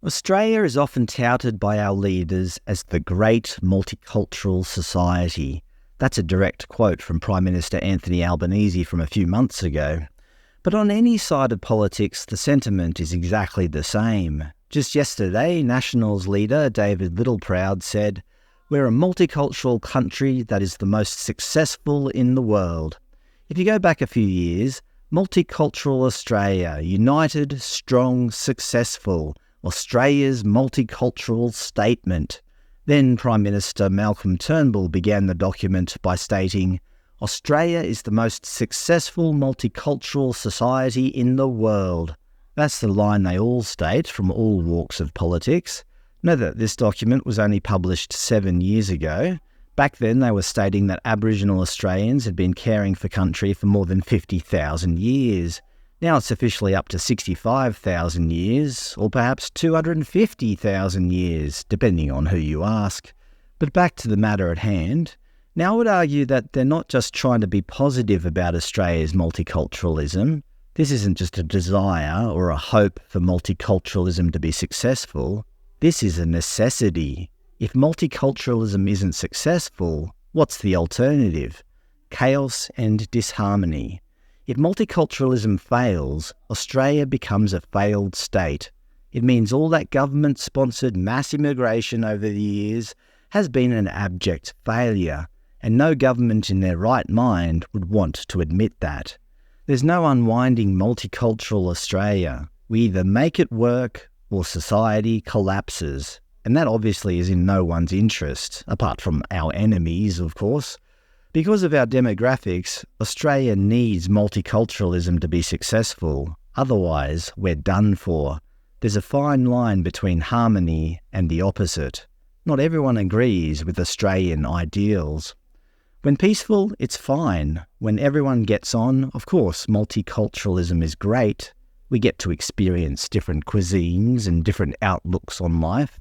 Australia is often touted by our leaders as the great multicultural society. That's a direct quote from Prime Minister Anthony Albanese from a few months ago. But on any side of politics, the sentiment is exactly the same. Just yesterday, Nationals leader David Littleproud said, "We're a multicultural country that is the most successful in the world." If you go back a few years, Multicultural Australia, united, strong, successful, Australia's multicultural statement. Then Prime Minister Malcolm Turnbull began the document by stating, "Australia is the most successful multicultural society in the world." That's the line they all state from all walks of politics. Note that this document was only published 7 years ago. Back then they were stating that Aboriginal Australians had been caring for country for more than 50,000 years. Now it's officially up to 65,000 years, or perhaps 250,000 years, depending on who you ask. But back to the matter at hand. Now I would argue that they're not just trying to be positive about Australia's multiculturalism. This isn't just a desire or a hope for multiculturalism to be successful. This is a necessity. If multiculturalism isn't successful, what's the alternative? Chaos and disharmony. If multiculturalism fails, Australia becomes a failed state. It means all that government-sponsored mass immigration over the years has been an abject failure, and no government in their right mind would want to admit that. There's no unwinding multicultural Australia. We either make it work or society collapses, and that obviously is in no one's interest, apart from our enemies, of course. Because of our demographics, Australia needs multiculturalism to be successful. Otherwise, we're done for. There's a fine line between harmony and the opposite. Not everyone agrees with Australian ideals. When peaceful, it's fine. When everyone gets on, of course, multiculturalism is great. We get to experience different cuisines and different outlooks on life.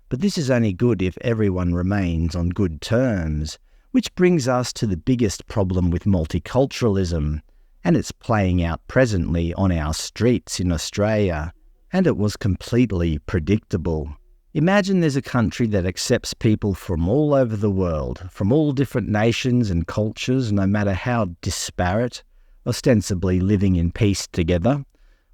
But this is only good if everyone remains on good terms. Which brings us to the biggest problem with multiculturalism, and it's playing out presently on our streets in Australia, and it was completely predictable. Imagine there's a country that accepts people from all over the world, from all different nations and cultures, no matter how disparate, ostensibly living in peace together.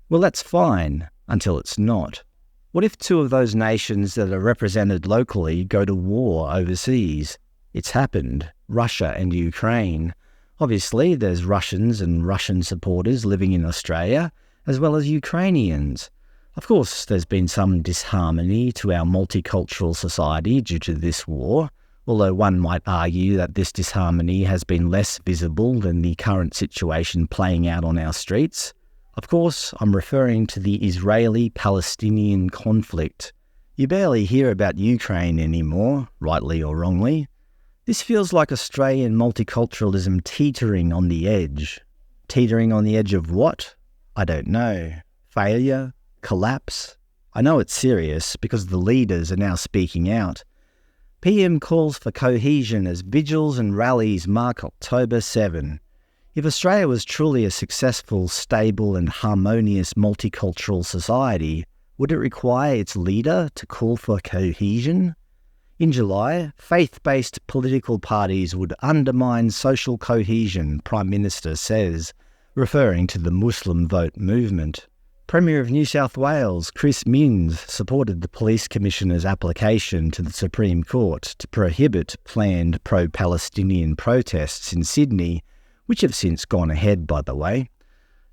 Well, that's fine, until it's not. What if two of those nations that are represented locally go to war overseas? It's happened. Russia and Ukraine. Obviously, there's Russians and Russian supporters living in Australia, as well as Ukrainians. Of course, there's been some disharmony to our multicultural society due to this war, although one might argue that this disharmony has been less visible than the current situation playing out on our streets. Of course, I'm referring to the Israeli-Palestinian conflict. You barely hear about Ukraine anymore, rightly or wrongly. This feels like Australian multiculturalism teetering on the edge. Teetering on the edge of what? I don't know. Failure? Collapse? I know it's serious because the leaders are now speaking out. PM calls for cohesion as vigils and rallies mark October 7. If Australia was truly a successful, stable and harmonious multicultural society, would it require its leader to call for cohesion? In July, faith-based political parties would undermine social cohesion, Prime Minister says, referring to the Muslim vote movement. Premier of New South Wales, Chris Minns, supported the Police Commissioner's application to the Supreme Court to prohibit planned pro-Palestinian protests in Sydney, which have since gone ahead, by the way.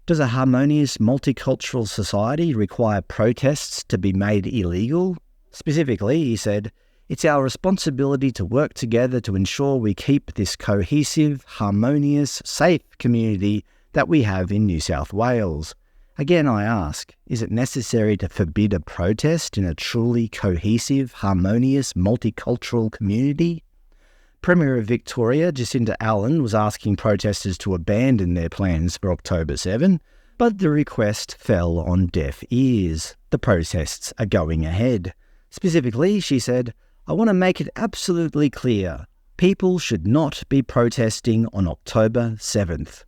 Does a harmonious multicultural society require protests to be made illegal? Specifically, he said, "It's our responsibility to work together to ensure we keep this cohesive, harmonious, safe community that we have in New South Wales." Again, I ask, is it necessary to forbid a protest in a truly cohesive, harmonious, multicultural community? Premier of Victoria, Jacinta Allan, was asking protesters to abandon their plans for October 7, but the request fell on deaf ears. The protests are going ahead. Specifically, she said, "I want to make it absolutely clear. People should not be protesting on October 7th.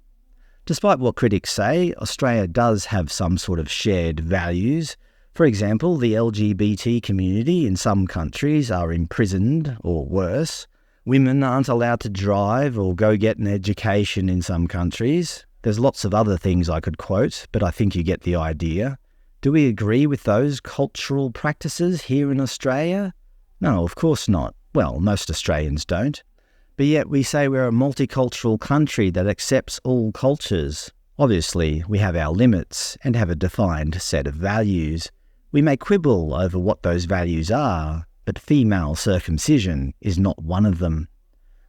Despite what critics say, Australia does have some sort of shared values. For example, the LGBT community in some countries are imprisoned, or worse. Women aren't allowed to drive or go get an education in some countries. There's lots of other things I could quote, but I think you get the idea. Do we agree with those cultural practices here in Australia? No, of course not. Well, most Australians don't. But yet we say we're a multicultural country that accepts all cultures. Obviously, we have our limits and have a defined set of values. We may quibble over what those values are, but female circumcision is not one of them.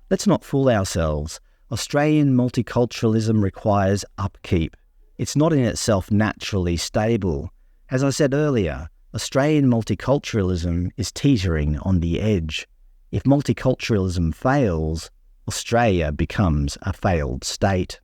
Let's not fool ourselves. Australian multiculturalism requires upkeep. It's not in itself naturally stable. As I said earlier, Australian multiculturalism is teetering on the edge. If multiculturalism fails, Australia becomes a failed state.